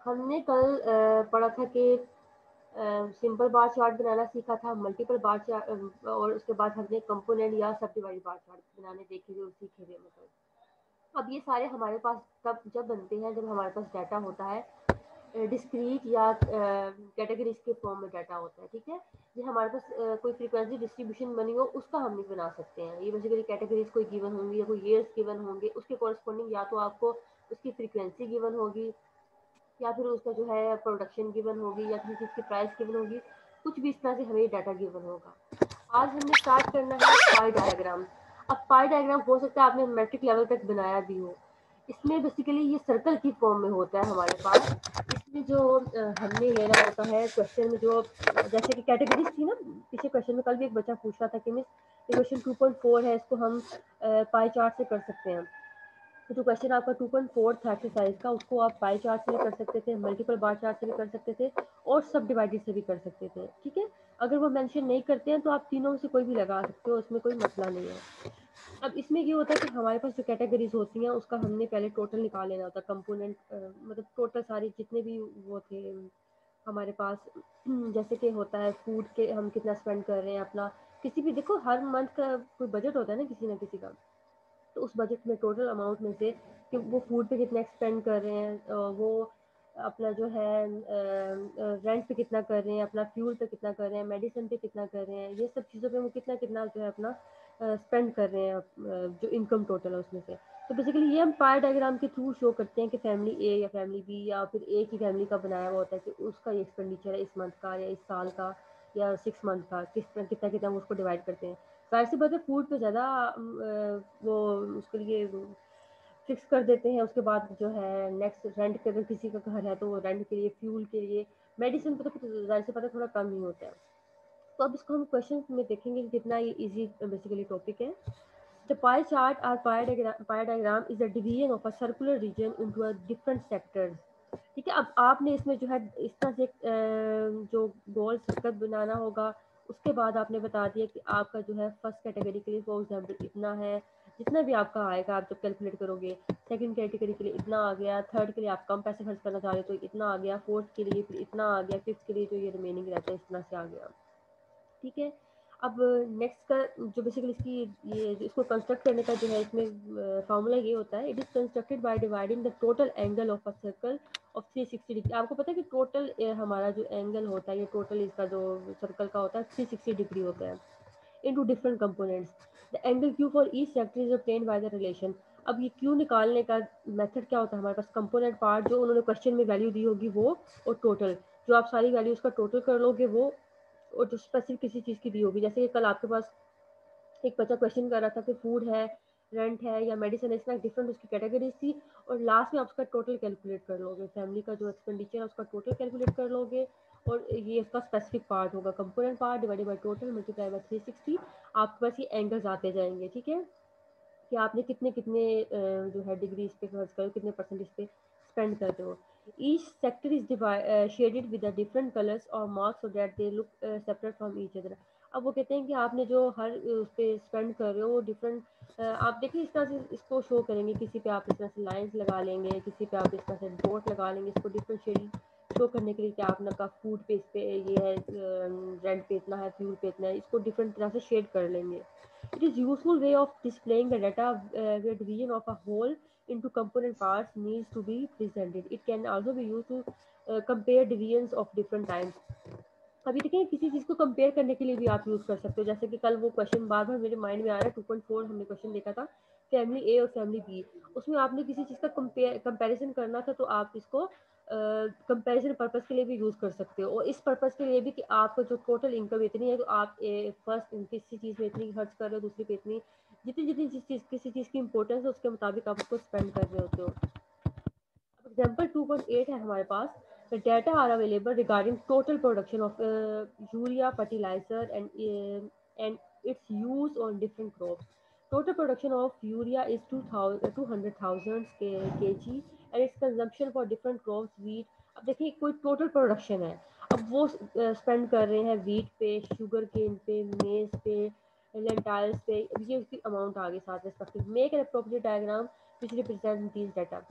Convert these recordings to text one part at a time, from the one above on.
हमने कल पढ़ा था कि सिंपल बार चार्ट बनाना सीखा था, मल्टीपल बार चार्ट, और उसके बाद हमने कंपोनेंट या सब डिवाइड बार चार्ट बनाने देखे हुए और सीखे हुए मतलब। अब ये सारे हमारे पास तब जब बनते हैं जब हमारे पास डाटा होता है डिस्क्रीट या कैटेगरीज के फॉर्म में डाटा होता है, ठीक है। ये हमारे पास कोई फ्रीक्वेंसी डिस्ट्रीब्यूशन बनी हो उसका हम नहीं बना सकते हैं। ये बेसिकली कैटेगरीज कोई गिवन होंगी या कोई ईयर्स गिवन होंगे, उसके कॉरस्पॉन्डिंग या तो आपको उसकी फ्रीक्वेंसी गिवन होगी या फिर उसका जो है प्रोडक्शन गिवन होगी या किसी चीज़ की प्राइस गिवन होगी। कुछ भी इस तरह से हमें डाटा गिवन होगा। आज हमने स्टार्ट करना है पाई डायग्राम। अब पाई डायग्राम हो सकता है आपने मैट्रिक लेवल तक बनाया भी हो। इसमें बेसिकली ये सर्कल की फॉर्म में होता है हमारे पास। इसमें जो हमने लेना होता है क्वेश्चन में जो जैसे कि कैटेगरीज थी ना, पीछे क्वेश्चन में कल भी एक बच्चा पूछ रहा था कि मिस ये क्वेश्चन 2.4 है, इसको हम पाई चार्ट से कर सकते हैं। तो जो क्वेश्चन आपका 2.4 था एक्सरसाइज का, उसको आप पाई चार्ट से भी कर सकते थे, मल्टीपल बार चार्ट से भी कर सकते थे और सब डिवाइडेड से भी कर सकते थे, ठीक है। अगर वो मेंशन नहीं करते हैं तो आप तीनों में से कोई भी लगा सकते हो, उसमें कोई मसला नहीं है। अब इसमें ये होता है कि हमारे पास जो कैटेगरीज होती हैं उसका हमने पहले टोटल निकाल लेना होता है, कंपोनेंट मतलब टोटल सारी जितने भी वो थे हमारे पास। जैसे कि होता है फूड के हम कितना स्पेंड कर रहे हैं अपना, किसी भी देखो हर मंथ का कोई बजट होता है ना किसी ना किसी का। तो उस बजट में टोटल अमाउंट में से कि वो फूड पे कितना एक्सपेंड कर रहे हैं, वो अपना जो है रेंट पे कितना कर रहे हैं, अपना फ्यूल पे कितना कर रहे हैं, मेडिसिन पे कितना कर रहे हैं, ये सब चीज़ों पे वो कितना कितना जो है अपना स्पेंड कर रहे हैं, जो इनकम टोटल है उसमें से। तो बेसिकली ये हम पाई डायग्राम के थ्रू शो करते हैं कि फैमिली ए या फैमिली बी या फिर एक ही फैमिली का बनाया हुआ होता है कि उसका ये एक्सपेंडिचर है इस मंथ का या इस साल का या 6 मंथ का, कितना कितना वो उसको डिवाइड करते हैं। ज़ाहिर सी बात है फूड पे ज़्यादा वो उसके लिए फिक्स कर देते हैं। उसके बाद जो है नेक्स्ट रेंट पे, अगर किसी का घर है तो वो रेंट के लिए, फ्यूल के लिए, मेडिसिन पे तो फिर ज़ाहिर सी बात है थोड़ा कम ही होता है। तो अब इसको हम क्वेश्चन में देखेंगे कि कितना ये ईजी बेसिकली टॉपिक है। The pie chart or pie diagram is a division of a circular region into a different sectors. ठीक है, अब आपने इसमें जो है इस तरह से जो गोल सर्कल बनाना होगा। उसके बाद आपने बता दिया कि आपका जो है फर्स्ट कैटेगरी के लिए फॉर एग्जाम्पल इतना है, जितना भी आपका आएगा आप जब कैलकुलेट करोगे। सेकंड कैटेगरी के लिए इतना आ गया, थर्ड के लिए आप कम पैसे खर्च करना चाह रहे हो तो इतना आ गया, फोर्थ के लिए फिर इतना आ गया, फिफ्थ के लिए जो ये रिमेनिंग रहता है इस तरह से आ गया, ठीक है। अब नेक्स्ट का जो बेसिकली इसकी ये इसको कंस्ट्रक्ट करने का जो है इसमें फार्मूला ये होता है, it is constructed by dividing the total angle of a circle of 360 degree. आपको पता है कि टोटल हमारा जो एंगल होता है, ये टोटल इसका जो सर्कल का होता है 360 डिग्री होता है into different components. The angle Q for each sector is obtained by the relation. अब ये Q निकालने का मेथड क्या होता है हमारे पास, कंपोनेंट पार्ट जो उन्होंने क्वेश्चन में वैल्यू दी होगी वो, और टोटल जो आप सारी वैल्यूज का टोटल कर लोगे वो, और जो स्पेसिफिक किसी चीज़ की दी होगी। जैसे कि कल आपके पास एक बच्चा क्वेश्चन कर रहा था कि फूड है, रेंट है या मेडिसिन है, इस तरह डिफरेंट उसकी कैटेगरीज थी, और लास्ट में आप उसका टोटल कैलकुलेट कर लोगे, फैमिली का जो एक्सपेंडिचर है उसका टोटल कैलकुलेट कर लोगे। और ये उसका स्पेसिफिक पार्ट होगा, component part divided by total multiply by 360। आपके पास ये एंगल्स आते जाएंगे, ठीक है, कि आपने कितने कितने जो है डिग्री इस पे खर्च करो, कितने परसेंट इस पे स्पेंड करते हो। Each sector is shaded with different colours और marks so that they look separate from each other. अब वो कहते हैं कि आपने जो हर उस पे स्पेंड कर रहे हो वो डिफरेंट, आप देखिए इस तरह से इसको शो करेंगे, किसी पे आप इस तरह से लाइंस लगा लेंगे, किसी पे आप इस तरह से डॉट लगा लेंगे, इसको डिफरेंट शेडिंग शो करने के लिए कि आपने का फूड पे इस पे ये है, रेंट पे इतना है, फ्यूल पे इतना है, इसको डिफरेंट तरह से शेड कर लेंगे। It is useful way of displaying the data where division of a whole into component parts needs to be presented. It can also be used to compare divisions of different times. अभी देखिए किसी चीज़ को compare करने के लिए भी आप use कर सकते हो। जैसे कि कल वो क्वेश्चन बार बार मेरे माइंड में आ रहा है, 2.4 हमने क्वेश्चन देखा था, फैमिली ए और फैमिली बी। उसमें आपने किसी चीज़ का कंपैरिजन करना था तो आप इसको कंपैरिजन पर्पस के लिए भी यूज़ कर सकते हो, और इस पर्पस के लिए भी कि आपका जो टोटल इनकम इतनी है तो आप फर्स्ट किसी चीज़ में इतनी खर्च कर रहे हो, दूसरी पे इतनी, जितनी जितनी जिस चीज़ किसी चीज़ की इंपॉर्टेंस है उसके मुताबिक आप उसको स्पेंड कर रहे होते हो। एग्जाम्पल 2.8 है हमारे पास। The data are available regarding total production of urea fertilizer and its use on different crops. Total production of urea is 200,000 kg and its consumption for different crops wheat. अब देखिए कोई total production है, अब वो spend कर रहे हैं wheat पे, शुगर केन पे, मेज पे, लेंटाइल्स पे, ये उसकी अमाउंट आ गई साथ में। Make an appropriate diagram which represent these data.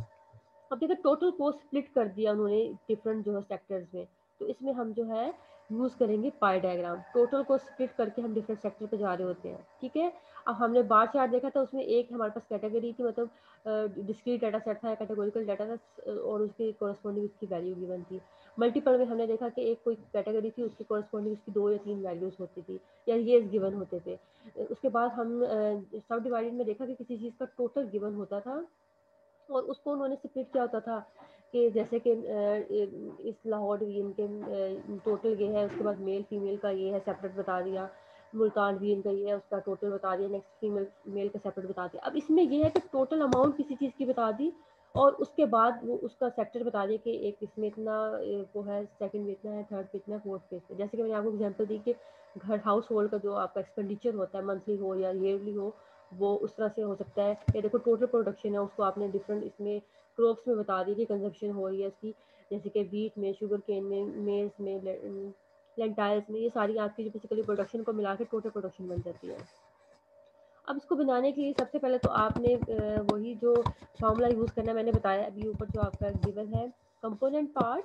अब देखिए टोटल को स्प्लिट कर दिया उन्होंने डिफरेंट जो है सेक्टर्स में, तो इसमें हम जो है यूज़ करेंगे पाई डायग्राम। टोटल को स्प्लिट करके हम डिफरेंट सेक्टर पे जा रहे होते हैं, ठीक है। अब हमने बार चार्ट देखा था, उसमें एक हमारे पास कैटेगरी थी, मतलब डिस्क्रीट डाटा सेट था, कैटेगोरिकल डाटा था, और उसके कोरस्पॉन्डिंग उसकी वैल्यू गिवन थी। मल्टीपल में हमने देखा कि एक कोई कैटेगरी थी, उसकी कोरस्पॉन्डिंग उसकी 2 या 3 वैल्यूज़ होती थी या ये गिवन होते थे। उसके बाद हम सब डिवाइडेड में देखा कि किसी चीज़ का टोटल गिवन होता था और उसको उन्होंने स्प्लिट किया होता था कि जैसे कि इस लाहौर डिवीजन के टोटल ये है, उसके बाद मेल फीमेल का ये है सेपरेट बता दिया, मुल्तान डिवीजन का ये है उसका टोटल बता दिया, नेक्स्ट फीमेल मेल का सेपरेट बता दिया। अब इसमें ये है कि टोटल अमाउंट किसी चीज़ की बता दी और उसके बाद वो उसका सेक्टर बता दिया कि एक इसमें इतना वो है, सेकंड में इतना है, थर्ड पे इतना है, फोर्थ पे इतना। जैसे कि मैंने आपको एग्जांपल दी कि घर हाउस होल्ड का जो आपका एक्सपेंडिचर होता है, मंथली हो या ईयरली हो, वो उस तरह से हो सकता है। या देखो टोटल प्रोडक्शन है, उसको आपने डिफरेंट इसमें क्रॉप्स में बता दी कि कंजप्शन हो रही है इसकी, जैसे कि वीट में, शुगर केन में, मेज में, लेंटाइल्स में, ये सारी आपकी जो बेसिकली प्रोडक्शन को मिला के टोटल प्रोडक्शन बन जाती है। अब इसको बनाने के लिए सबसे पहले तो आपने वही जो फार्मूला यूज़ करना है मैंने बताया अभी ऊपर जो आपका गिवन है, component part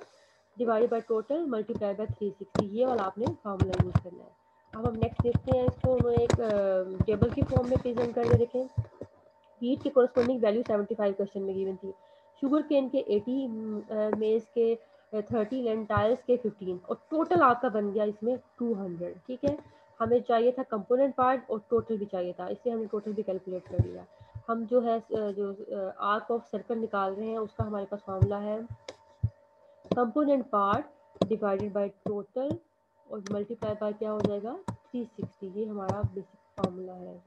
divided by total multiply by 360, ये वाला आपने फार्मूला यूज़ करना है। अब हम नेक्स्ट देखते हैं, इसको उन्होंने एक टेबल के फॉर्म में प्रेजेंट करके देखें। वीट के कोरस्पॉन्डिंग वैल्यू 75 क्वेश्चन में गिवन थी, शुगर केन के 80, मेज के 30, लेंटाइल्स के 15, और टोटल आपका बन गया इसमें 200, ठीक है। हमें चाहिए था कंपोनेंट पार्ट और टोटल भी चाहिए था, इसलिए हमने टोटल भी कैलकुलेट कर लिया। हम जो है जो आर्क ऑफ सर्कल निकाल रहे हैं उसका हमारे पास फार्मूला है component part divided by total और मल्टीप्लाई बाय क्या हो जाएगा 360, ये हमारा बेसिक फार्मूला है।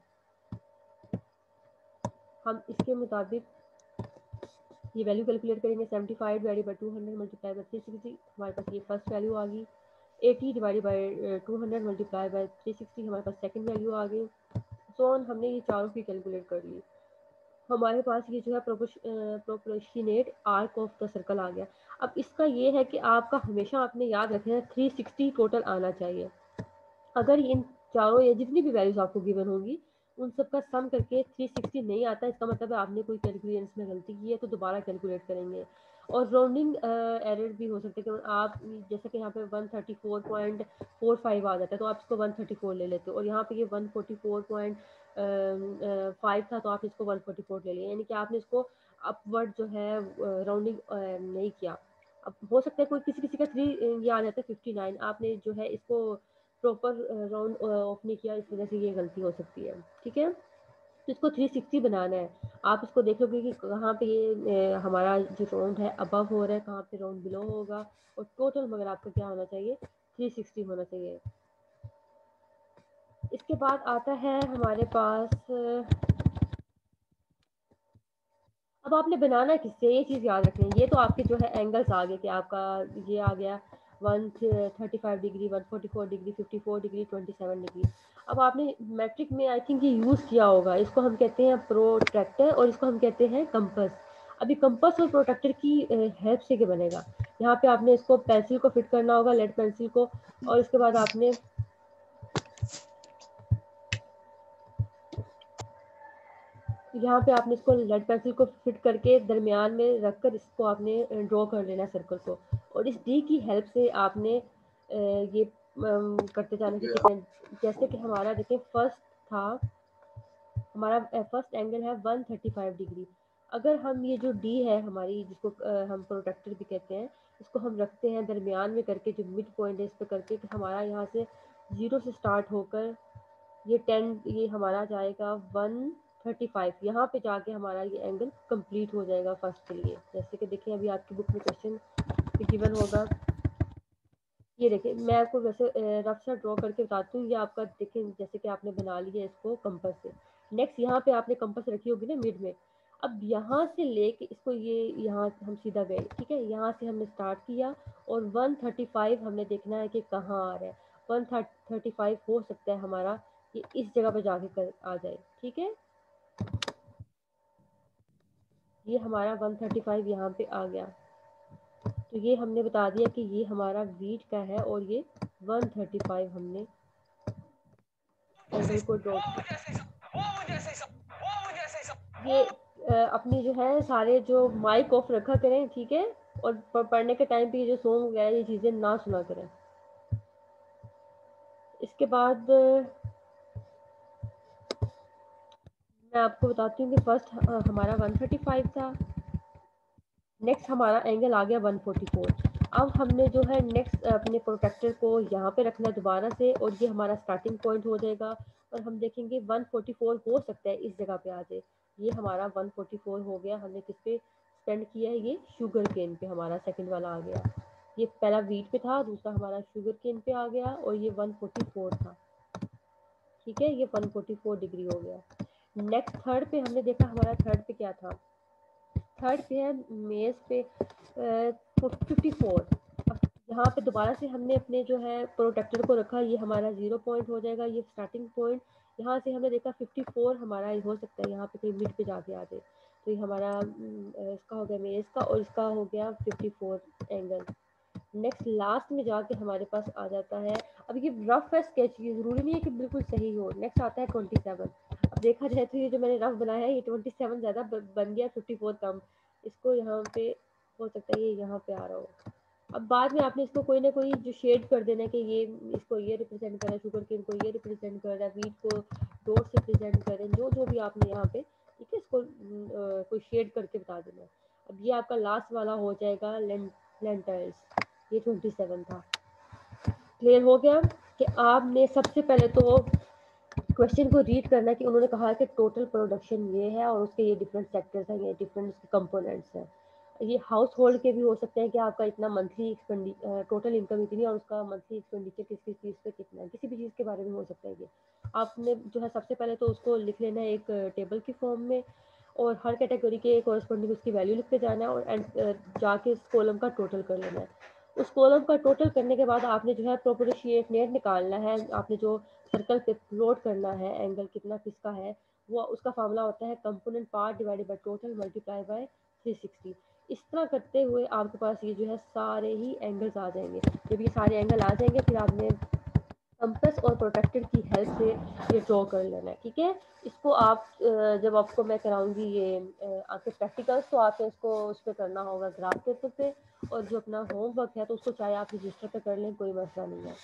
हम इसके मुताबिक ये वैल्यू कैलकुलेट करेंगे, 75 डिवाइडेड बाय 200 मल्टीप्लाई बाय 360, हमारे पास ये फर्स्ट वैल्यू आ गई। 80 डिवाइडेड बाय 200 मल्टीप्लाई बाय 360, हमारे पास सेकंड वैल्यू आ गई। सो हमने ये चारों की कैलकुलेट कर ली, हमारे पास ये जो है proportionate arc of the circle आ गया। अब इसका ये है कि आपका हमेशा आपने याद रखना है 360 टोटल आना चाहिए। अगर इन चारों या जितनी भी वैल्यूज आपको गिवन होंगी उन सब का सम करके 360 नहीं आता, इसका मतलब है आपने कोई कैलकुलेशंस में गलती की है, तो दोबारा कैलकुलेट करेंगे। और राउंडिंग एरर भी हो सकते हैं कि आप जैसे कि यहाँ पे 134.45 आ जाता है तो आप इसको 134 ले लेते हो, और यहाँ पे ये 144.5 था तो आप इसको 144 ले लें, यानी कि आपने इसको अपवर्ड जो है राउंडिंग नहीं किया। अब हो सकता है कोई किसी किसी का 3 ये आ जाता है 59, आपने जो है इसको प्रॉपर राउंड ऑफ नहीं किया, इस वजह से ये गलती हो सकती है, ठीक है। तो इसको 360 बनाना है, आप इसको देखोगे कि कहाँ पे ये हमारा जो राउंड है अबव हो रहा है, कहाँ पे राउंड बिलो होगा, और टोटल मगर आपका क्या होना चाहिए 360 होना चाहिए। इसके बाद आता है हमारे पास अब आपने बनाना किससे, ये चीज़ याद रखनी है। ये तो आपके जो है एंगल्स आ गए कि आपका ये आ गया 135 डिग्री, 144 डिग्री, 54 डिग्री, 27 डिग्री। अब आपने मैट्रिक में आई थिंक ये यूज़ किया होगा, इसको हम कहते हैं प्रोट्रैक्टर और इसको हम कहते हैं कंपस। अभी कंपस और प्रोट्रैक्टर की हेल्प से क्या बनेगा, यहाँ पे आपने इसको पेंसिल को फिट करना होगा, लेड पेंसिल को, और इसके बाद आपने यहाँ पे आपने इसको लेड पेंसिल को फिट करके दरमियान में रखकर इसको आपने ड्रॉ कर लेना सर्कल को, और इस डी की हेल्प से आपने ये करते जाना कि कितने, जैसे कि हमारा देखिए फर्स्ट था, हमारा फर्स्ट एंगल है 135 डिग्री। अगर हम ये जो डी है हमारी, जिसको हम प्रोट्रैक्टर भी कहते हैं, इसको हम रखते हैं दरमियान में करके, जो मिड पॉइंट है इस पर करके, कि हमारा यहाँ से 0 से स्टार्ट होकर ये 10, ये हमारा जाएगा 135, यहाँ पे जाके हमारा ये एंगल कंप्लीट हो जाएगा फर्स्ट के लिए। जैसे कि देखिए अभी आपकी बुक में क्वेश्चन गिवन होगा, ये देखिए मैं आपको वैसे रफ सा ड्रॉ करके बताती हूँ, ये आपका देखिए जैसे कि आपने बना लिया इसको कंपास से। नेक्स्ट यहाँ पे आपने कंपास रखी होगी ना मिड में, अब यहाँ से लेके इसको ये यहाँ हम सीधा गए, ठीक है, यहाँ से हमने स्टार्ट किया और 135 हमने देखना है कि कहाँ आ रहा है। 135 हो सकता है हमारा ये इस जगह पे जाके कर आ जाए, ठीक है, ये हमारा 135 यहाँ पे आ गया। तो ये हमने बता दिया कि ये हमारा वीट का है और ये 135 हमने एंगल को ड्रॉ किया। ये अपनी जो है सारे जो माइक ऑफ रखा करें, ठीक है, और पढ़ने के टाइम पे ये जो सॉन्ग वगैरह ये चीज़ें ना सुना करें। इसके बाद मैं आपको बताती हूँ कि फर्स्ट हमारा 135 था, नेक्स्ट हमारा एंगल आ गया 144। अब हमने जो है नेक्स्ट अपने प्रोटेक्टर को यहाँ पे रखना है दोबारा से, और ये हमारा स्टार्टिंग पॉइंट हो जाएगा, और हम देखेंगे 144 हो सकता है इस जगह पे आ जाए। ये हमारा 144 हो गया। हमने किस पे स्पेंड किया है, ये शुगर केन पे हमारा सेकंड वाला आ गया। ये पहला वीट पे था, दूसरा हमारा शुगर केन पे आ गया, और ये 144 था, ठीक है, ये 144 डिग्री हो गया। नेक्स्ट थर्ड पे हमने देखा, हमारा थर्ड पे क्या था, थर्ड पे है मेज पे 54। अब यहाँ पे दोबारा से हमने अपने जो है प्रोटेक्टर को रखा, ये हमारा 0 पॉइंट हो जाएगा, ये स्टार्टिंग पॉइंट। यहाँ से हमने देखा 54 हमारा हो सकता है यहाँ पे कहीं मिड पे जाके आ जाए, तो ये हमारा इसका हो गया मेज का, और इसका हो गया 54 एंगल। नेक्स्ट लास्ट में जाके हमारे पास आ जाता है, अब ये रफ है स्केच, ये ज़रूरी नहीं है कि बिल्कुल सही हो। नेक्स्ट आता है 27। अब देखा जाए तो ये जो मैंने रफ बनाया है ये 27 ज़्यादा बन गया, 54 कम। इसको यहाँ पे हो सकता है ये यहाँ पे आ रहा हो। अब बाद में आपने इसको कोई ना कोई जो शेड कर देना है कि ये इसको ये रिप्रेजेंट कर रहा है, शुगर केन को ये रिप्रेजेंट कर रहा है, वीट को डॉट से रिप्रेजेंट करें, जो जो भी आपने यहाँ पे, ठीक है, इसको कोई शेड करके बता देना है। अब ये आपका लास्ट वाला हो जाएगा लेंटल्स, ये 27 था। क्लियर हो गया कि आपने सबसे पहले तो क्वेश्चन को रीड करना कि उन्होंने कहा है कि टोटल प्रोडक्शन ये है और उसके ये डिफरेंट सेक्टर्स हैं, ये डिफरेंट कंपोनेंट्स हैं। ये हाउस होल्ड के भी हो सकते हैं कि आपका इतना मंथली टोटल इनकम इतनी और उसका मंथली एक्सपेंडिचर किस किस चीज़ पे कितना है, किसी भी चीज़ के बारे में हो सकता है। ये आपने जो है सबसे पहले तो उसको लिख लेना है एक टेबल की फॉर्म में, और हर कैटेगरी के कॉरस्पॉन्डिंग उसकी वैल्यू लिखते जाना है, और जाके इस कॉलम का टोटल कर लेना है। उस कॉलम का टोटल करने के बाद आपने जो है प्रोपोर्शिएट निकालना है, आपने जो सर्कल पे प्लॉट करना है एंगल कितना किसका है, वो उसका फार्मूला होता है component part divided by total multiply by 360। इस तरह करते हुए आपके पास ये जो है सारे ही एंगल्स आ जाएंगे। जब ये सारे एंगल आ जाएंगे फिर आपने कंपास और प्रोटेक्टर की हेल्प से ये ड्रॉ कर लेना है, ठीक है। इसको आप जब आपको मैं कराऊंगी ये आपके प्रैक्टिकल्स, तो आपको इसको उस पर करना होगा ग्राफ पेपर पे, और जो अपना होमवर्क है तो उसको चाहे आप रजिस्टर पे कर लें, कोई मसला नहीं है।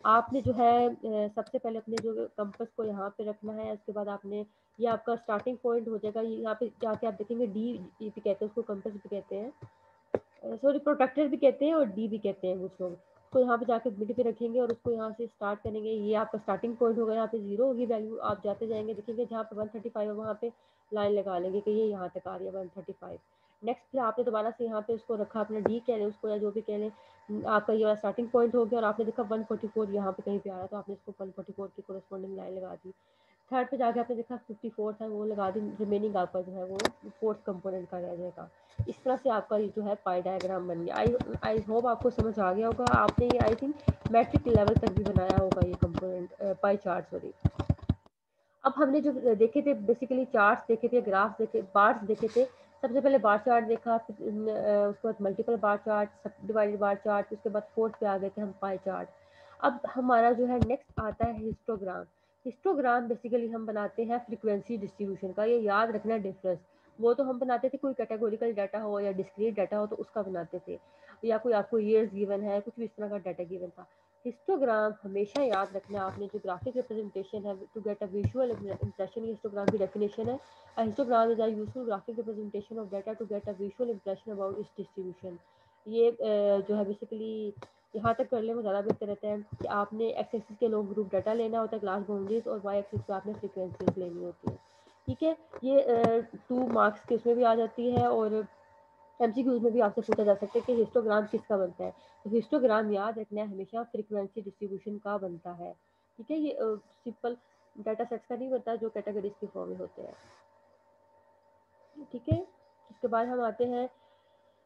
आपने जो है सबसे पहले अपने जो कंपास को यहाँ पे रखना है, उसके बाद आपने ये आपका स्टार्टिंग पॉइंट हो जाएगा। ये यहाँ पे जाके आप देखेंगे डी भी कहते हैं उसको, कंपास भी कहते हैं, सॉरी प्रोटेक्टर भी कहते हैं और डी भी कहते हैं कुछ लोग। तो यहाँ पे जाकर मिड पे रखेंगे और उसको यहाँ से स्टार्ट करेंगे। ये आपका स्टार्टिंग पॉइंट होगा, यहाँ पे 0 होगी वैल्यू, आप जाते जाएंगे देखेंगे जहाँ पे 135 है वहाँ पे लाइन लगा लेंगे कि ये यहाँ तक आ रही है 135। नेक्स्ट फिर आपने दोबारा से यहाँ पे उसको रखा, अपना डी कह लें उसको या जो भी कह लें, आपका ये वाला स्टार्टिंग पॉइंट हो गया और आपने देखा 144 यहाँ पे कहीं पे आ रहा है, तो आपने इसको 144 की कोरस्पॉन्डिंग लाइन लगा दी। थर्ड पे जाके आपने देखा 54 था, वो लगा दी, रिमेनिंग आपका जो है वो फोर्थ कंपोनेंट का रह जाएगा। इस तरह से आपका ये जो है पाई डायग्राम बन गया। आई होप आपको समझ आ गया होगा। आपने ये आई थिंक मैट्रिक लेवल तक भी बनाया होगा ये कंपोनेंट पाई चार्ट, सॉरी। अब हमने जो देखे थे बेसिकली चार्ट्स देखे थे, ग्राफ देखे, बार्स देखे थे। सबसे पहले बार चार्ट देखा, फिर उसके बाद मल्टीपल बार चार्ट, सब डिवाइडेड बार चार्ट, उसके बाद फोर्थ पे आ गए थे हम पाई चार्ट। अब हमारा जो है नेक्स्ट आता है हिस्टोग्राम। हिस्टोग्राम बेसिकली हम बनाते हैं फ्रीक्वेंसी डिस्ट्रीब्यूशन का, ये याद रखना डिफरेंस। वो तो हम बनाते थे कोई कैटेगोरिकल डाटा हो या डिस्क्रीट डाटा हो तो उसका बनाते थे, या कोई आपको ईयर्स गिवन है, कुछ भी इस तरह का डाटा गिवन था। हिस्टोग्राम हमेशा याद रखना आपने, जो ग्राफिक रिप्रेजेंटेशन है to get a visual impression, histogram की डेफिनेशन है। A histogram is a useful graphic representation of data to get a visual impression about its distribution। ये जो है बेसिकली यहाँ तक कर ले वो ज़्यादा बेहतर रहता है कि आपने एक्स एक्सिस के लॉन्ग ग्रुप डाटा लेना होता है, क्लास बाउंड्रीज, और वाई एक्सिस पे आपने फ्रीक्वेंसीज लेनी होती है, ठीक है। ये 2 मार्क्स के उसमें भी आ जाती है, और एमसीक्यूज में भी आपसे पूछा जा सकता है कि हिस्टोग्राम किसका बनता है। तो हिस्टोग्राम याद रखना है हमेशा फ्रीक्वेंसी डिस्ट्रीब्यूशन का बनता है, ठीक है। ये सिंपल डाटा सेट्स का नहीं बनता जो कैटेगरीज की फॉर्म में होते हैं, ठीक है। इसके बाद हम आते हैं,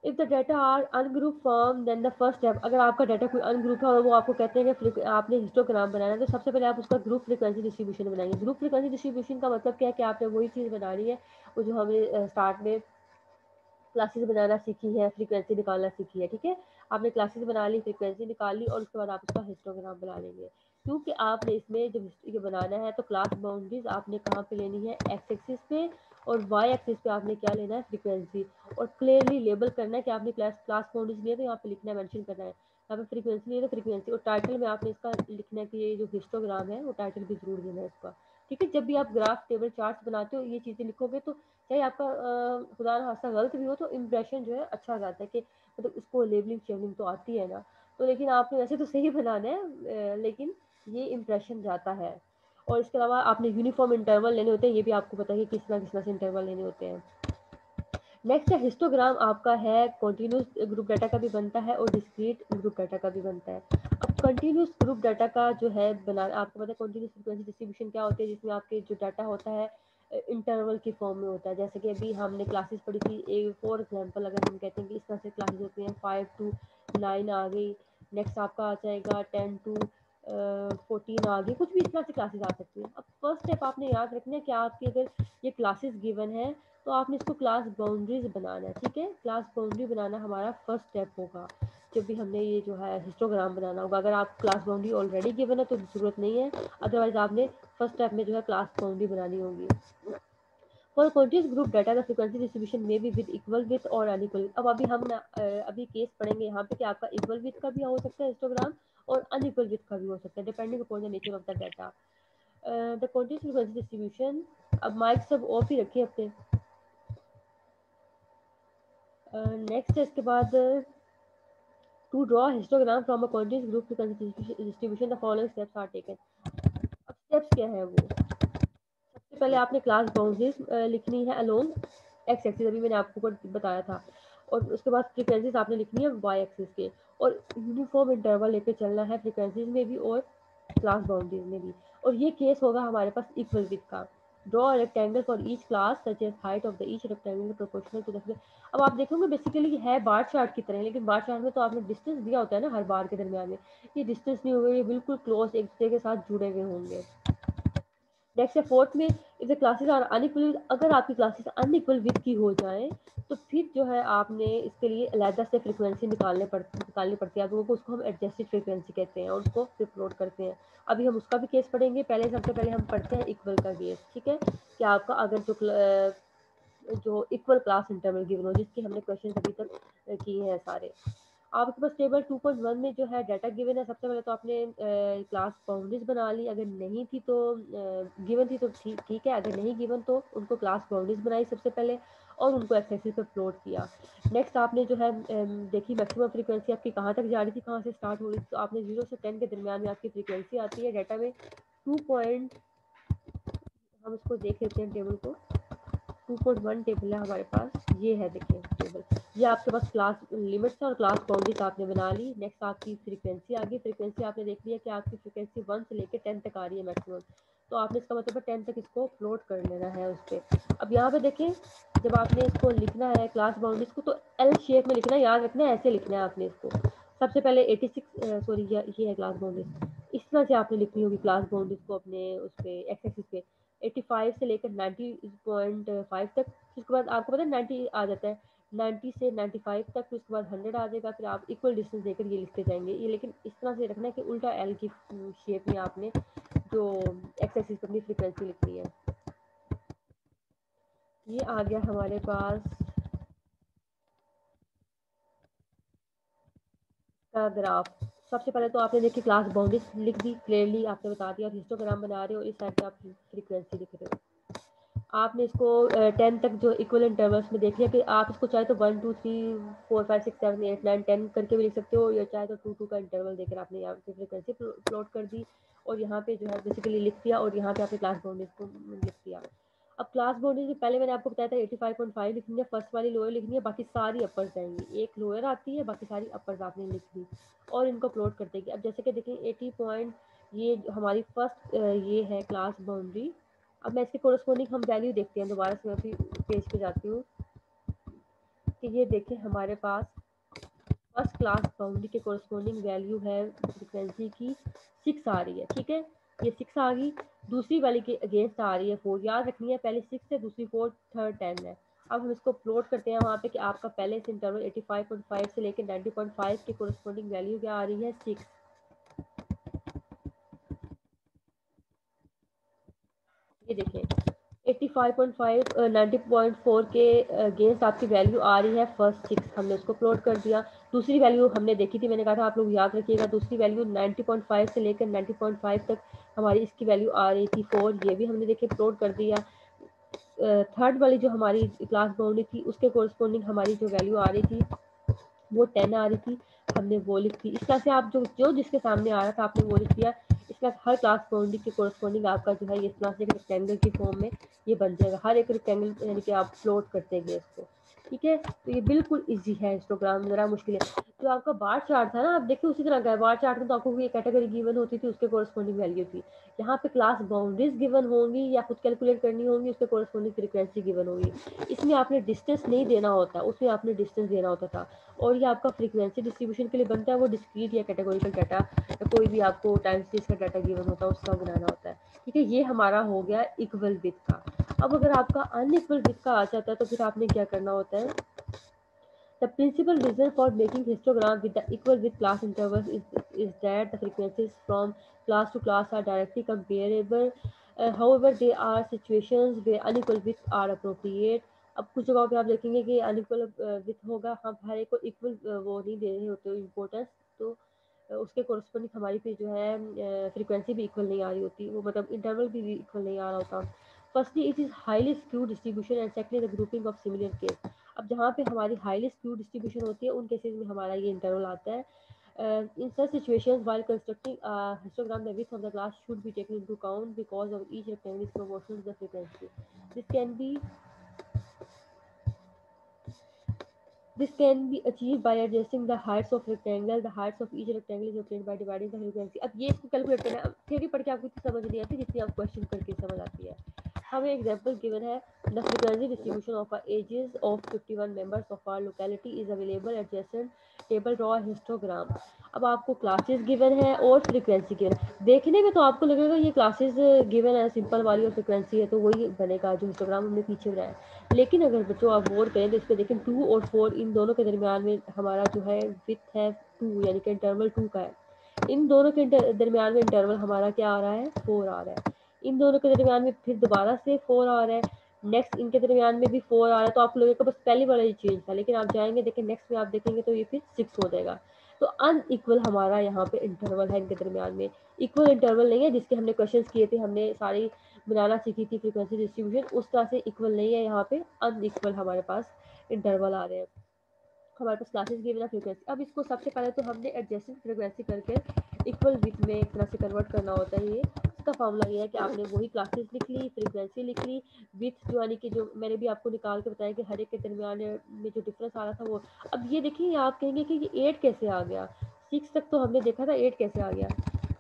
if the data are ungroup form then the first step. अगर आपका डाटा कोई अनग्रुप है और वो आपको कहते हैं कि आपने हिस्टोग्राम बनाना है, तो सबसे पहले आप उसका ग्रुप फ्रीक्वेंसी डिस्ट्रीब्यूशन बनाएंगे। ग्रुप फ्रीक्वेंसी डिस्ट्रीब्यूशन का मतलब क्या है कि आपने वही चीज़ बनानी है वो जो हमें स्टार्ट में क्लासेस बनाना सीखी है, फ्रीक्वेंसी निकालना सीखी है, ठीक है। आपने क्लासेस बना ली, फ्रीक्वेंसी निकाल ली, और उसके बाद आप उसका हिस्टोग्राम बना लेंगे। क्योंकि आपने इसमें जब ये बनाना है तो क्लास बाउंड्रीज आपने कहाँ पे लेनी है, एक्स एक्सिस पे, और वाई एक्सिस पे आपने क्या लेना है, फ्रीक्वेंसी, और क्लियरली लेबल करना है कि आपने क्लास बाउंड्रीज लिए तो यहाँ पे लिखना है, मेंशन करना है, यहाँ पे फ्रीक्वेंसी लिए तो फ्रीक्वेंसी, और टाइटल में आपने इसका लिखना है कि ये जो हिस्टोग्राम है वो टाइटल भी जरूर देना है इसका, ठीक है। जब भी आप ग्राफ टेबल चार्ट बनाते हो ये चीज़ें लिखोगे तो चाहे आपका खुदा न खास्ता गलत भी हो तो इम्प्रेशन जो है अच्छा आ जाता है कि मतलब उसको लेबलिंग शेबलिंग तो आती है ना, तो लेकिन आपने वैसे तो सही बनाना है, लेकिन ये इम्प्रेशन जाता है। और इसके अलावा आपने यूनिफॉर्म इंटरवल लेने होते हैं, ये भी आपको पता है कि किस तरह से इंटरवल लेने होते हैं। नेक्स्ट है हिस्टोग्राम, आपका है कंटीन्यूअस ग्रुप डाटा का भी बनता है और डिस्क्रीट ग्रुप डाटा का भी बनता है। अब कंटीन्यूअस ग्रुप डाटा का जो है बना, आपको पता है कंटीन्यूअस फ्रीक्वेंसी डिस्ट्रीब्यूशन क्या होती है, जिसमें आपके जो डाटा होता है इंटरवल की फॉर्म में होता है। जैसे कि अभी हमने क्लासेस पढ़ी थी, फॉर एग्जांपल अगर हम कहते हैं कि इस तरह से क्लासेस होती हैं, 5 to 9 आ गई, नेक्स्ट आपका आ जाएगा 10 to 14 आ गई, कुछ भी इस तरह से क्लासेस आ सकती हैं। अब फर्स्ट स्टेप आपने याद रखना है कि आपकी अगर ये क्लासेस गिवन है तो आपने इसको क्लास बाउंड्रीज बनाना है, ठीक है। क्लास बाउंड्री बनाना हमारा फर्स्ट स्टेप होगा जब भी हमने ये जो है हिस्टोग्राम बनाना होगा। अगर आप क्लास बाउंड्री ऑलरेडी गिवन है तो ज़रूरत नहीं है, अदरवाइज आपने फर्स्ट स्टेप में जो है क्लास बाउंड्री बनानी होगी। For continuous group data the frequency distribution में बी विद इक्वल विथ और अनइक्वल। अब अभी हम अभी केस पढ़ेंगे यहाँ पे कि आपका इक्वल विथ का भी हो सकता है हिस्टोग्राम और अनइक्वल विथ का भी हो सकता है, depending upon the nature of the data. The continuous frequency distribution, अब माइक सब ऑफ ही रखिए अपने। नेक्स्ट है इसके बाद, to draw histogram from a continuous group frequency distribution the following steps are taken. अब स्टेप्स क्या है वो, सबसे पहले आपने क्लास बाउंड्रीज लिखनी है अलोंग एक्स एक्सिस, अभी मैंने आपको बताया था, और उसके बाद फ्रीक्वेंसीज आपने लिखनी है वाई एक्सिस के, और यूनिफॉर्म इंटरवल लेके चलना है फ्रीक्वेंसीज में भी और क्लास बाउंड्रीज में भी। और ये केस होगा हमारे पास इक्वल विथ का। Draw rectangle for each class such as height of the each rectangle proportional to the. अब आप देखोगे बेसिकली है बार चार्ट की तरह, लेकिन बार चार्ट में तो आपने डिस्टेंस दिया होता है ना हर बार के दरमियान में, ये डिस्टेंस नहीं होगा, ये बिल्कुल क्लोज एक दूसरे के साथ जुड़े हुए होंगे। नेक्स्ट है फोर्थ में, if the classes are unequal, अगर आपकी क्लासेस अनइक्वल विथ की हो जाए तो फिर जो है आपने इसके लिए अलहदा से फ्रीक्वेंसी निकालनी पड़ती है, तो उसको हम एडजस्टेड फ्रीक्वेंसी कहते हैं और उसको फिर प्लॉट करते हैं। अभी हम उसका भी केस पढ़ेंगे, पहले सबसे पहले हम पढ़ते हैं इक्वल का केस, ठीक है। कि आपका अगर जो इक्वल क्लास इंटरवल गिवन हो, जिसकी हमने क्वेश्चन अभी तक किए हैं सारे। आपके पास टेबल 2.1 में जो है डाटा गिवन है, सबसे पहले तो आपने क्लास बाउंड्रीज बना ली, अगर नहीं थी तो गिवन थी तो ठीक है, अगर नहीं गिवन तो उनको क्लास बाउंड्रीज बनाई सबसे पहले और उनको एक्स एक्सिस पर प्लॉट किया। नेक्स्ट आपने जो है देखी मैक्सिमम फ्रीक्वेंसी आपकी कहाँ तक जा रही थी, कहाँ से स्टार्ट हो रही थी, तो आपने 0 से 10 के दरमियान में आपकी फ्रीक्वेंसी आती है डाटा में 2 पॉइंट, हम इसको देख लेते हैं टेबल को। 2.1 टेबल है हमारे पास, ये है देखिए टेबल, ये आपके पास क्लास लिमिट्स और क्लास बाउंड्रीज आपने बना ली। नेक्स्ट आपकी फ्रीक्वेंसी आ गई, फ्रीक्वेंसी आपने देख लिया कि आपकी फ्रीक्वेंसी 1 से लेकर 10 तक आ रही है मैक्सिमम, तो आपने इसका मतलब 10 तक इसको प्लॉट कर लेना है उस पर। अब यहाँ पे देखें, जब आपने इसको लिखना है क्लास बाउंड्रीज को तो एल शेप में लिखना है, याद रखना है ऐसे लिखना है आपने इसको। सबसे पहले 86 सॉरी ये है क्लास बाउंड्रीज, इस तरह से आपने लिखनी होगी क्लास बाउंड्रीज को अपने उस पर एक्स एक्सिस पे 85 से लेकर 90.5 तक, उसके बाद आपको पता है 90 आ जाता है, 90 से 95 तक, फिर उसके बाद 100 आ जाएगा, फिर आप इक्वल डिस्टेंस देकर ये लिखते जाएंगे। ये लेकिन इस तरह से रखना है कि उल्टा एल की शेप में आपने जो एक्स एक्सिस पर अपनी फ्रीक्वेंसी लिखनी है। ये आ गया हमारे पास का ग्राफ। सबसे पहले तो आपने देखिए क्लास बाउंड्रीज लिख दी, क्लियरली आपने बता दिया, और हिस्टोग्राम बना रहे हो, इस साइड पे आप फ्रीक्वेंसी लिख रहे हो। आपने इसको 10 तक जो इक्वल इंटरवल्स में देख लिया कि आप इसको चाहे तो 1 2 3 4 5 6 7 8 9 10 करके भी लिख सकते हो, या चाहे तो 2 2 का इंटरवल देकर आपने यहाँ पे फ्रीक्वेंसी प्लॉट कर दी और यहाँ पे जो है बेसिकली लिख दिया, और यहाँ पे आपने क्लास बाउंड्रीज को लिख दिया। अब क्लास बाउंड्रीज में पहले मैंने आपको बताया था 85.5 लिखनी है, फर्स्ट वाली लोअर लिखनी है, बाकी सारी अपर्स जाएंगी, एक लोअर आती है बाकी सारी अपर्स आपने लिख दी और इनको प्लॉट कर देगी। अब जैसे कि देखिए 80 पॉइंट, ये हमारी फर्स्ट ये है क्लास बाउंड्री। अब मैं इसके कोरस्पॉन्डिंग हम वैल्यू देखते हैं, दोबारा से मैं अपनी पेज पे जाती हूँ कि ये देखें हमारे पास फर्स्ट क्लास बाउंड्री के कोरस्पॉन्डिंग वैल्यू है फ्रीक्वेंसी की 6 आ रही है, ठीक है, ये 6 आ गई। दूसरी वाली के अगेंस्ट आ रही है 4, याद रखनी है, पहले 6 है, दूसरी 4, थर्ड 10 है। अब हम इसको प्लॉट करते हैं वहाँ पे कि आपका पहले से इंटरवल 85.5 से लेकर 90.5 के कोरस्पॉन्डिंग वैल्यू क्या आ रही है, 6। ये देखें 85.5 90.4 के अगेंस्ट आपकी वैल्यू आ रही है। फर्स्ट 6 हमने उसको प्लॉट कर दिया। दूसरी वैल्यू हमने देखी थी, मैंने कहा था आप लोग याद रखिएगा, दूसरी वैल्यू 90.5 से लेकर 90.5 तक हमारी इसकी वैल्यू आ रही थी 4, ये भी हमने देखे प्लॉट कर दिया। थर्ड वाली जो हमारी क्लास बाउंड्री थी उसके कोरस्पॉन्डिंग हमारी जो वैल्यू आ रही थी वो 10 आ रही थी, हमने वो लिख दी। इस तरह से आप जो जिसके सामने आ रहा था आपने वो लिख दिया। इस तरह हर क्लास बाउंड्री के कोरस्पॉन्डिंग आपका जो है ये इस तरह से रेक्टेंगल की फॉर्म में ये बन जाएगा। हर एक रेक्टेंगल यानी कि आप प्लॉट करते गए इसको, ठीक है। तो ये बिल्कुल इजी है, हिस्टोग्राम जरा मुश्किल है। जो आपका बार चार्ट था ना, आप देखिए उसी तरह का बार चार्ट में तो आपको ये कैटेगरी गिवन होती थी, उसके कोरस्पॉन्डिंग वैल्यू थी। यहाँ पे क्लास बाउंड्रीज गिवन होंगी या खुद कैलकुलेट करनी होंगी, उसके कोरस्पॉन्डिंग फ्रीक्वेंसी गिवन होगी। इसमें आपने डिस्टेंस नहीं देना होता, उसमें आपने डिस्टेंस देना होता था। और ये आपका फ्रीक्वेंसी डिस्ट्रीब्यूशन के लिए बनता है वो डिस्क्रीट या कैटेगोरिकल डाटा, या कोई भी आपको टाइम सीरीज का डाटा गिवन होता है उसका बनाना होता है, ठीक है। ये हमारा हो गया इक्वल विथ का। अब अगर आपका अनइक्वल विथ का आ जाता है तो फिर आपने क्या करना होता है। The principal reason for making histogram with the equal with class intervals is that the frequencies from class to class are directly comparable. However, there are situations where unequal width are appropriate. अब कुछ जगहों पे आप देखेंगे कि unequal with होगा, हम हर एक को इक्वल वो नहीं दे रहे होते इम्पोर्टेंस, तो उसके कोरस्पॉन्डिंग हमारी फिर जो है फ्रीक्वेंसी भी इक्वल नहीं आ रही होती, वो मतलब इंटरवल भी इक्वल नहीं आ रहा होता। Firstly it is highly skew distribution and secondly the grouping of similar case. अब जहाँ पे हमारी हाईली स्क्यू डिस्ट्रीब्यूशन होती है उन केसेस में हमारा ये इंटरवल आता है। In such situations, while constructing a histogram, the width of the class should be taken into account because of each rectangle is proportional to the frequency. This can be This can be achieved by adjusting the heights of rectangle. The heights of each rectangle is obtained by dividing the frequency. अब ये इसको calculate करना है। Theory पढ़ के आपको इतनी समझ नहीं आती जितनी आप क्वेश्चन करके समझ आती है। हमें एग्जांपल गिवन है, the frequency distribution of ages of 51 members of our locality is available adjacent table draw histogram. अब आपको क्लासेस गिवन है और फ्रीक्वेंसी गिवन है। देखने में तो आपको लगेगा ये क्लासेस गिवन है सिंपल वाली और फ्रीक्वेंसी है तो वही बनेगा जो हिस्टोग्राम हमने पीछे बनाया है। लेकिन अगर बच्चों आप गौर करें तो इस पर देखें 2 और 4 इन दोनों के दरमियान में हमारा जो है विथ है 2 यानी कि इंटरवल 2 का है। इन दोनों के दरमियान में इंटरवल हमारा क्या आ रहा है 4 आ रहा है। इन दोनों के दरमियान में फिर दोबारा से 4 आ रहा है। नेक्स्ट इनके दरमियान में भी 4 आ रहा है। तो आप लोगों का बस पहली वाला ही चेंज था, लेकिन आप जाएंगे देखें नेक्स्ट में आप देखेंगे तो ये फिर 6 हो जाएगा। तो अनइक्वल हमारा यहाँ पे इंटरवल है इनके दरमियान में, इक्वल इंटरवल नहीं है। जिसके हमने क्वेश्चंस किए थे, हमने सारी बनाना सीखी थी फ्रीक्वेंसी डिस्ट्रीब्यूशन, उस तरह से इक्वल नहीं है। यहाँ पे अनइक्वल हमारे पास इंटरवल आ रहे हैं। हमारे पास क्लासेस गिवन है फ्रीक्वेंसी। अब इसको सबसे पहले तो हमने एडजस्टेड फ्रीक्वेंसी करके इक्वल विथ में एक तरह से कन्वर्ट करना होता है। ये इसका फॉर्मूला ये है कि आपने वही क्लासेस लिख ली, फ्रीक्वेंसी लिख ली, विथ जो यानी कि जो मैंने भी आपको निकाल के बताया कि हर एक के दरमियान में जो डिफरेंस आ रहा था वो। अब ये देखिए आप कहेंगे कि ये 8 कैसे आ गया, 6 तक तो हमने देखा था, 8 कैसे आ गया।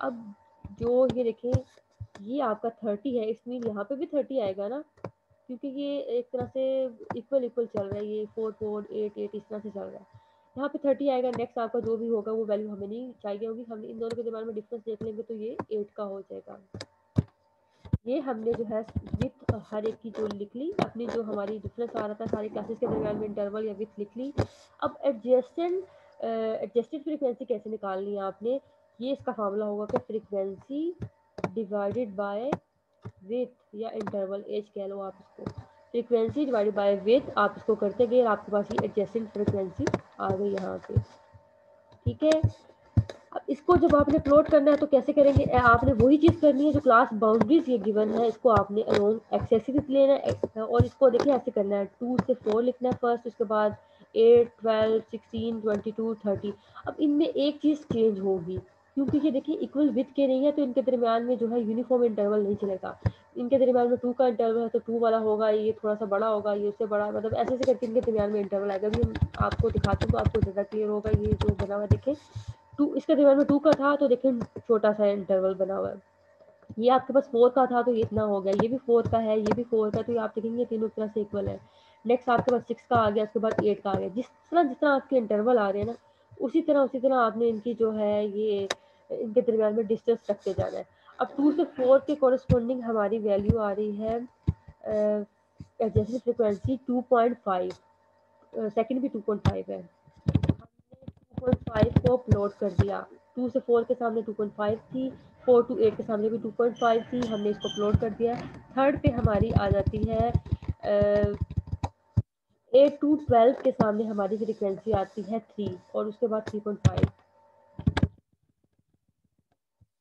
अब जो ये देखें ये आपका 30 है, इसमें यहाँ पे भी 30 आएगा ना, क्योंकि ये एक तरह से इक्वल इक्वल चल रहा है, ये 4 4 8 8 इस तरह से चल रहा है। यहाँ पे 30 आएगा। नेक्स्ट आपका जो भी होगा वो वैल्यू हमें नहीं चाहिए होगी, हम इन दोनों के दरमियान में डिफरेंस देख लेंगे तो ये 8 का हो जाएगा। ये हमने जो है विथ हर एक की जो लिख ली, अपनी जो हमारी डिफरेंस आ रहा था सारी क्लासेस के दरमियान में इंटरवल या विथ लिख ली। अब एडजस्टेड फ्रीक्वेंसी कैसे निकालनी है आपने, ये इसका फार्मूला होगा कि फ्रीक्वेंसी डिवाइडेड बाय विथ या इंटरवल एज कह लो आप इसको, फ्रीक्वेंसी डिवाइडेड बाय विथ आप इसको करते गए, आपके पास ये एडजस्टेड फ्रीक्वेंसी आ गई यहाँ पे, ठीक है। अब इसको जब आपने प्लॉट करना है तो कैसे करेंगे, आपने वही चीज़ करनी है जो क्लास बाउंड्रीज ये गिवन है, इसको आपने अलोंग एक्सेसिव लेना है और इसको देखिए ऐसे करना है 2 से 4 लिखना है फर्स्ट, उसके बाद 8 12 16 22 30। अब इनमें एक चीज़ चेंज होगी क्योंकि ये देखिए इक्वल विथ के नहीं है तो इनके दरमियान में जो है यूनिफॉर्म इंटरवल नहीं चलेगा। इनके दरमियान में 2 का इंटरवल है तो 2 वाला होगा, ये थोड़ा सा बड़ा होगा, ये उससे बड़ा, मतलब ऐसे ऐसे करके इनके दरमियान में इंटरवल आएगा। अभी हम आपको दिखाते हैं तो आपको ज़्यादा क्लियर होगा। ये जो बना हुआ देखें 2 इसके दरमियान में 2 का था तो देखिए छोटा सा इंटरवल बना हुआ है। ये आपके पास 4 का था तो ये इतना हो गया, ये भी 4 का है, ये भी 4 का, तो ये आप देखेंगे तीनों तरह से इक्वल है। नेक्स्ट आपके पास 6 का आ गया, उसके बाद 8 का आ गया। जिस तरह आपके इंटरवल आ रहे हैं ना उसी तरह आपने इनकी जो है ये इनके दरमियान में डिस्टेंस रखते जाना है। अब 2 से 4 के कॉरेस्पॉन्डिंग हमारी वैल्यू आ रही है जैसे फ्रिक्वेंसी 2.5, सेकंड भी 2.5 है, 2.5 को प्लॉट कर दिया। 2 से 4 के सामने 2.5 थी, 4 to 8 के सामने भी 2.5 थी, हमने इसको प्लॉट कर दिया। थर्ड पे हमारी आ जाती है 8 to 12 के सामने हमारी फ्रीक्वेंसी आती है 3 और उसके बाद 3.5।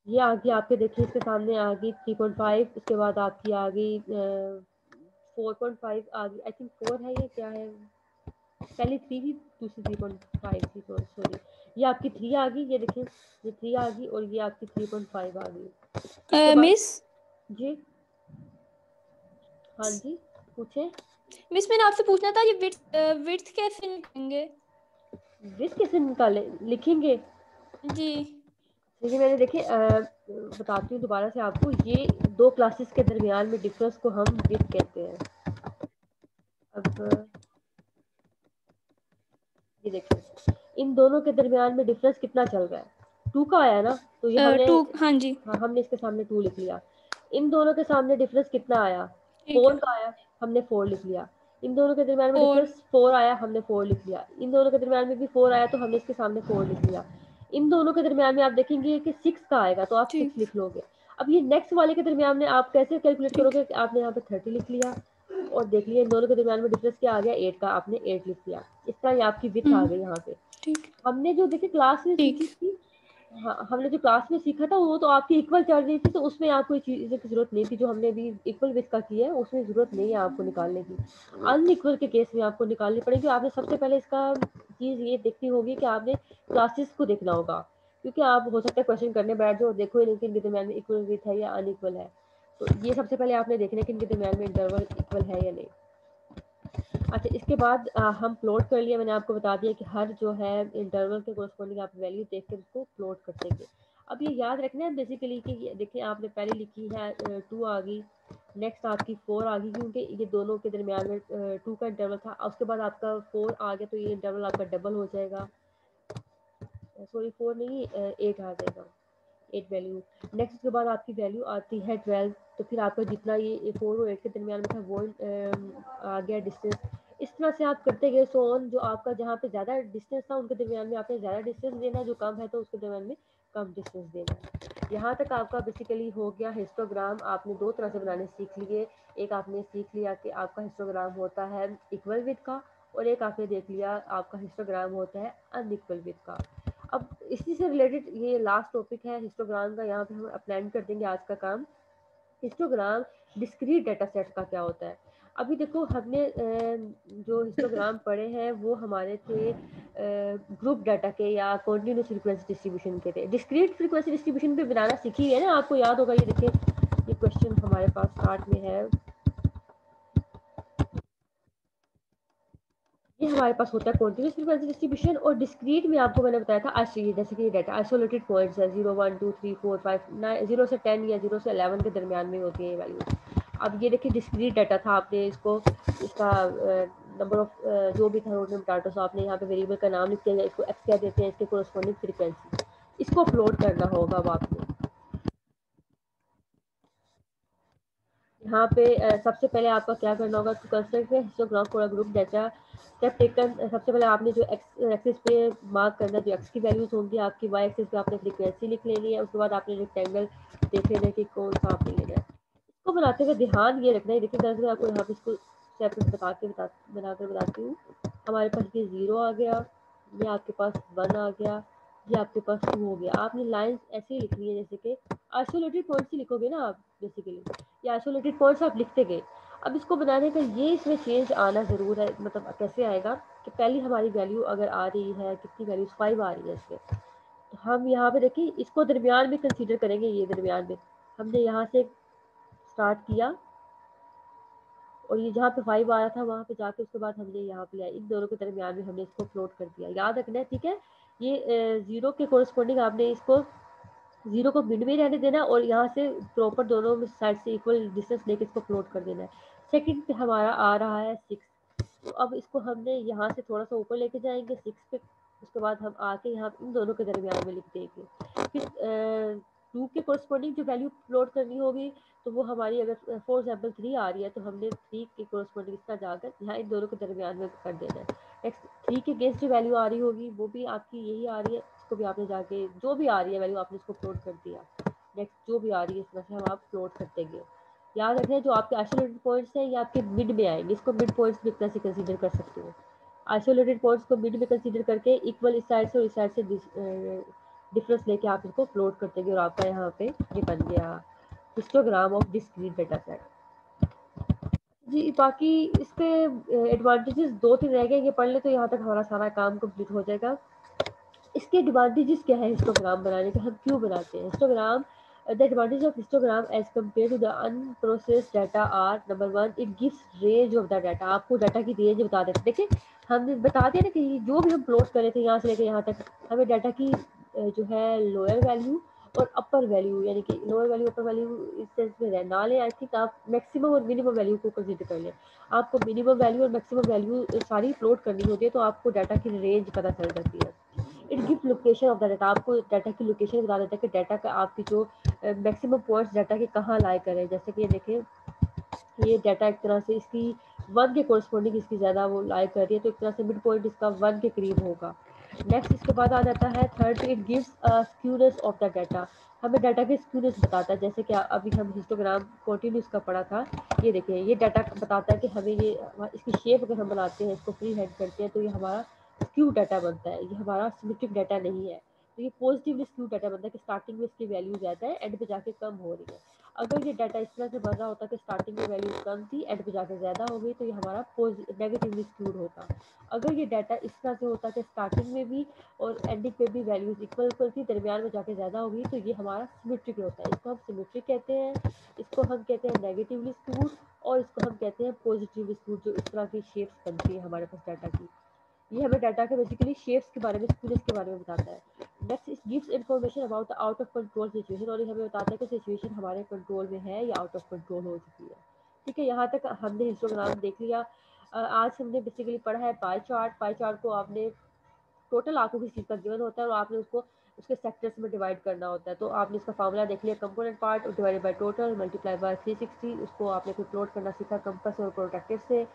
ये आ गई आपके, देखिए इसके सामने आ गई 3.5, उसके बाद आपकी आ गई 4.5 आ गई, आई थिंक 4 है, ये क्या है, पहले 3 थी, दूसरी 3.5 थी, सॉरी, ये आपकी 3 आ गई, ये देखिए ये 3 आ गई और ये आपकी 3.5 आ गई। इसके बाद मिस जी, हाँ जी पूछे। मिस मैंने आपसे पूछना था, ये विड्थ कैसे निकालेंगे? विथ कैसे निकाले लिखेंगे? जी देखिए मैंने देखिए बताती हूँ दोबारा से आपको, ये दो क्लासेस के दरमियान में डिफरेंस को हम विथ कहते हैं। अब ये देखिए इन दोनों के दरमियान में डिफरेंस कितना चल रहा है, 2 का आया ना, तो ये हमने, 2, हाँ जी हाँ हमने इसके सामने 2 लिख लिया। इन दोनों के सामने डिफरेंस कितना आया, ठीक 4 है। का आया, हमने 4 लिख लिया। इन दोनों के दरमियान में 4 डिफरेंस 4 आया, हमने 4 लिख लिया। इन दोनों के दरमियान में भी 4 आया, तो हमने इसके सामने 4 लिख लिया। इन दोनों के दरमियान में आप देखेंगे कि 6 का आएगा, तो आप 6 ठीक लिख लोगे। अब ये नेक्स्ट वाले के दरमियान में आप कैसे कैलकुलेट ठीक करोगे कि आपने यहाँ पे 30 लिख लिया और देख लिया इन दोनों के दरमियान में डिफरेंस क्या आ गया, 8 का, आपने 8 लिख लिया। इस तरह ये आपकी विथ आ गई यहाँ पे। ठीक हमने जो देखिए क्लास में ठीक सीखी थी, हाँ हमने जो क्लास में सीखा था वो तो आपकी इक्वल चल रही थी, तो उसमें आपको चीज़ की जरूरत नहीं थी। जो हमने अभी इक्वल विथ का किया है उसमें जरूरत नहीं है आपको निकालने की। अनइक्वल के केस में आपको निकालनी पड़ेगी। आपने सबसे पहले इसका चीज़ ये देखनी होगी कि आपने क्लासेस को देखना होगा, क्योंकि आप हो सकता है क्वेश्चन करने बैठ जाओ, देखो ही नहीं कि इनके दरमियान में इक्वल विथ है या अनइक्वल है। तो ये सबसे पहले आपने देखना है कि इनके दरमियान में इंटरवल इक्वल है या नहीं। अच्छा इसके बाद हम प्लॉट कर लिया, मैंने आपको बता दिया कि हर जो है इंटरवल के कोरस्पॉन्डिंग आप वैल्यू देख कर उसको प्लॉट कर देंगे। अब ये याद रखना है बेसिकली कि देखिए आपने पहले लिखी है 2 आ गई, नेक्स्ट आपकी 4 आ गई, क्योंकि ये दोनों के दरमियान में 2 का इंटरवल था। उसके बाद आपका 4 आ गया, तो ये इंटरवल आपका डबल हो जाएगा, सॉरी 4 नहीं 8 आ जाएगा, 8 वैल्यू। नेक्स्ट उसके बाद आपकी वैल्यू आती है 12, तो फिर आपका जितना ये 4 और 8 के दरमियान में था वो आ गया डिस्टेंस। इस तरह से आप करते गए सो ऑन, जो आपका जहाँ पे ज़्यादा डिस्टेंस था उनके दरमियान में आपने ज़्यादा डिस्टेंस देना है, जो कम है तो उसके दरमियान में कम डिस्टेंस देना है। यहाँ तक आपका बेसिकली हो गया हिस्टोग्राम। आपने दो तरह से बनाने सीख लिए, एक आपने सीख लिया कि आपका हिस्टोग्राम होता है इक्वल विथ का, और एक आपने देख लिया आपका हिस्टोग्राम होता है अनइक्वल विथ का। अब इसी से रिलेटेड ये लास्ट टॉपिक है हिस्टोग्राम का, यहाँ पे हम अप्लाइन कर देंगे आज का काम। हिस्टोग्राम डिस्क्रीट डाटा सेट का क्या होता है। अभी देखो हमने जो हिस्टोग्राम पढ़े हैं वो हमारे थे ग्रुप डाटा के या कॉन्टिन्यूस फ्रीक्वेंसी डिस्ट्रीब्यूशन के थे। डिस्क्रीट फ्रीक्वेंसी डिस्ट्रीब्यूशन पे बनाना सीखी है ना, आपको याद होगा। ये देखिए ये क्वेश्चन हमारे पास स्टार्ट में है, ये हमारे पास होता है कॉन्टिन्यूस फ्रीक्वेंसी डिस्ट्रीब्यूशन। और डिस्क्रीट में आपको मैंने बताया था आइसोलेटेड, जैसे कि डाटा आइसोलेटेड पॉइंट्स है 0 1 2 3 4 5 9, 0 से 10 या 0 से 11 के दरमियान में होती है ये वैल्यूज। अब ये देखिए डिस्क्रीट डाटा था, आपने इसको इसका नंबर ऑफ जो भी था रोड डाटा, सो आपने यहाँ पे वेरिएबल का नाम लिख दिया, इसको एक्स कह देते हैं, इसके कोरस्पॉन्डिंग फ्रीक्वेंसी, इसको प्लॉट करना होगा। अब आपने यहाँ पे सबसे पहले आपका क्या करना होगा, to construct histogram for a group data step taken. सबसे पहले आपने जो एक्स एक्सिस पे मार्क करना है, जो एक्स की वैल्यूज होंगी आपकी, वाई एक्सिस पे आपने फ्रीक्वेंसी लिख लेनी है। उसके बाद आपने रेक्टेंगल देख लेना है कि कौन सा आपने लेना है। इसको बनाते हुए ध्यान ये रखना है, देखिए दरअसल आपको यहाँ पे इसको सेपरेट बनाकर बताती हूँ। हमारे पास ये 0 आ गया, ये आपके पास 1 आ गया, ये आपके पास 2 हो गया। आपने लाइंस ऐसे ही लिखनी है जैसे कि आइसोलेटेड पॉइंट्स ही लिखोगे ना आप, बेसिकली ये आइसोलेटेड पॉइंट्स आप लिखते गए। अब इसको बनाने का ये इसमें चेंज आना ज़रूर है। मतलब कैसे आएगा कि पहली हमारी वैल्यू अगर आ रही है, कितनी वैल्यूज 5 आ रही है इसमें, तो हम यहाँ पे देखिए इसको दरमियान में कंसीडर करेंगे। ये दरमियान में हमने यहाँ से स्टार्ट किया और ये जहाँ पे 5 आया था वहाँ पे जाके उसके बाद हमने यहाँ पे लिया, इन दोनों के दरमियान में हमने इसको प्लॉट कर दिया। याद रखना है, ठीक है। ये 0 के कोरस्पॉन्डिंग आपने इसको 0 को मिड में रहने देना और यहाँ से प्रॉपर दोनों साइड से इक्वल डिस्टेंस लेके इसको प्लॉट कर देना है। सेकंड पे हमारा आ रहा है 6, तो अब इसको हमने यहाँ से थोड़ा सा ऊपर लेके जाएंगे 6 पे। उसके बाद हम आके यहाँ इन दोनों के दरमियान में लिख देंगे। फिर 2 के कोरस्पॉन्डिंग जो वैल्यू प्लॉट करनी होगी तो वो हमारी अगर फॉर एग्जाम्पल 3 आ रही है तो हमने 3 के कोरस्पॉन्डिंग इसका जाकर यहाँ इन दोनों के दरमियान में कर देना है। नेक्स्ट 3 के अगेंस्ट जो वैल्यू आ रही होगी वो भी आपकी यही आ रही है, इसको भी आपने जाके जो भी आ रही है वैल्यू आपने इसको प्लॉट कर दिया। नेक्स्ट जो भी आ रही है इस तरह से हम आप प्लॉट करते गए। याद रखें जो आपके आइसोलेटेड पॉइंट्स हैं ये आपके मिड में आएंगे, इसको मिड पॉइंट्स भी एक तरह से कंसीडर कर सकते हो। आइसोलेटेड पॉइंट्स को मिड में कंसीडर करके इक्वल इस साइड से और इस साइड से डिफरेंस लेके आप इसको प्लॉट करते गए और आपका यहाँ पे ये बन गया histogram of discrete data set. जी बाकी इसके एडवांटेजेस 2-3 रह गए, ये पढ़ ले तो यहाँ तक हमारा सारा काम कंप्लीट हो जाएगा। इसके एडवांटेजेस क्या है हिस्टोग्राम बनाने के, हम क्यों बनाते हैं histogram. The advantage of histogram as compare to the unprocessed data are number 1 it gives range of the data, आपको डाटा की रेंज बता देते। देखिए हमने बता दिया ना कि जो भी हम प्लॉट करे थे यहाँ से लेकर यहाँ तक हमें डाटा की जो है लोअर वैल्यू और अपर वैल्यू, यानी कि लोअर वैल्यू अपर वैल्यू इस सेंस में रहना ले, आई थिंक आप मैक्सिमम और मिनिमम वैल्यू को कंसीडर कर लें। आपको मिनिमम वैल्यू और मैक्सिमम वैल्यू सारी प्लॉट करनी होती है तो आपको डाटा की रेंज पता चल जाती है। It give location of the data, आपको डाटा की लोकेशन बता देता है कि डाटा का आपकी जो मैक्सिमम पॉइंट्स डाटा के कहाँ लाई करें। जैसे कि ये देखें ये डाटा एक तरह से इसकी 1 के कोरस्पॉन्डिंग इसकी ज़्यादा वो लाई कर रही है तो एक तरह से मिड पॉइंट इसका 1 के करीब होगा। नेक्स्ट इसके बाद आ जाता है third, it gives skewness of the data, हमें डाटा की स्क्यूनेस बताता है। जैसे कि अभी हम हिस्टोग्राम कंटिन्यूस का पढ़ा था, ये देखिए ये डाटा बताता है कि हमें ये इसकी शेप अगर हम बनाते हैं इसको फ्री हैंड करते हैं तो ये हमारा स्क्यू डाटा बनता है, ये हमारा सिमेट्रिक डाटा नहीं है। तो ये पॉजिटिवली स्क्यू डाटा बनता है कि स्टार्टिंग में इसकी वैल्यू ज़्यादा है एंड पे जाके कम हो रही है। अगर ये डाटा इस तरह से बन रहा होता कि स्टार्टिंग में वैल्यू कम थी एंड पे जाकर ज़्यादा हो गई तो ये हमारा नेगेटिवली स्क्यूड होता। अगर ये डाटा इस तरह से होता कि स्टार्टिंग में भी और एंडिंग पे भी वैल्यूज इक्वल इक्वल थी, दरमियान में जाके ज़्यादा होगी तो ये हमारा सिमेट्रिक होता है। इसको हम सिमेट्रिक कहते हैं, इसको हम कहते हैं नेगेटिवली स्क्यूड और इसको हम कहते हैं पॉजिटिवली स्क्यूड, जो इस तरह की शेप्स बनती है हमारे पास डाटा की। ये हमें डाटा के बेसिकली शेप्स के बारे में, स्क्यूनेस के बारे में बताता है। Next it gives information about the out of control situation, और ये हमें बताता है कि सिचुएशन हमारे कंट्रोल में है या आउट ऑफ कंट्रोल हो चुकी है। ठीक है, यहाँ तक हमने हिस्टोग्राम देख लिया। आज हमने बेसिकली पढ़ा है पाई चार्ट। पाई चार्ट को आपने टोटल आपको किसी चीज़ का गिवन होता है और आपने उसको उसके सेक्टर्स में डिवाइड करना होता है। तो आपने इसका फार्मूला देख लिया, component part divided by total multiply by 360, उसको आपने फिर प्लॉट करना सीखा कंपास और प्रोट्रैक्टर से।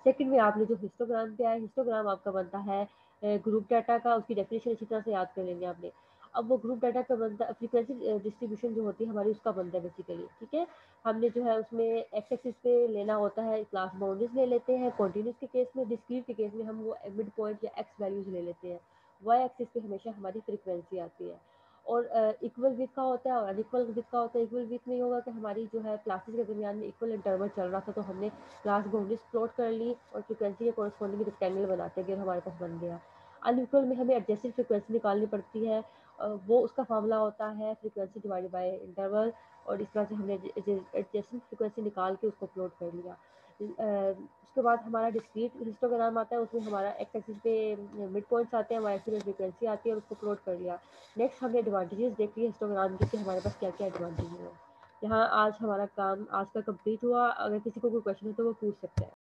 सेकंड में आपने जो हिस्टोग्राम पे आया, हिस्टोग्राम आपका बनता है ग्रुप डाटा का, उसकी डेफिनेशन अच्छी तरह से याद कर लेंगे आपने। अब वो ग्रुप डाटा का बनता फ्रीक्वेंसी डिस्ट्रीब्यूशन जो होती है हमारी उसका बनता है बेसिकली। ठीक है, हमने जो है उसमें एक्स एक्सिस पे लेना होता है क्लास बाउंड्रीज ले लेते हैं, कॉन्टिन्यूस के केस में, डिस्क्रीट के केस में हम वो मिड पॉइंट या एक्स वैल्यूज ले लेते हैं। वाई एक्सिस पे हमेशा हमारी फ्रीक्वेंसी आती है। और इक्वल विथ का होता है और अनइक्वल विथ का होता है। इक्वल विथ में ये होगा कि हमारी जो है क्लासेस के दरमियान में इक्वल इंटरवल चल रहा था तो हमने क्लास बाउंड्रीज प्लॉट कर ली और फ्रीक्वेंसी के कॉरस्पॉन्डिंग रेक्टेंगल बनाते गए, हमारे पास बन गया। अनइक्वल में हमें एडजस्टेड फ्रीक्वेंसी निकालनी पड़ती है, वो उसका फार्मूला होता है फ्रीक्वेंसी डिवाइडेड बाय इंटरवल, और इस तरह से हमने एडजस्टेड फ्रीक्वेंसी निकाल के उसको प्लॉट कर लिया। उसके बाद हमारा डिस्क्रीट हिस्टोग्राम आता है, उसमें हमारा एक्स एक्सिस पे मिड पॉइंट्स आते हैं, वाई एक्सिस पे फ्रीक्वेंसी आती है और उसको प्लॉट कर लिया। नेक्स्ट हमने एडवांटेजेस देख लिए हिस्टोग्राम के कि हमारे पास क्या क्या एडवांटेजेस हैं। यहाँ आज हमारा काम आज का कंप्लीट हुआ। अगर किसी को कोई क्वेश्चन है तो वो पूछ सकते हैं।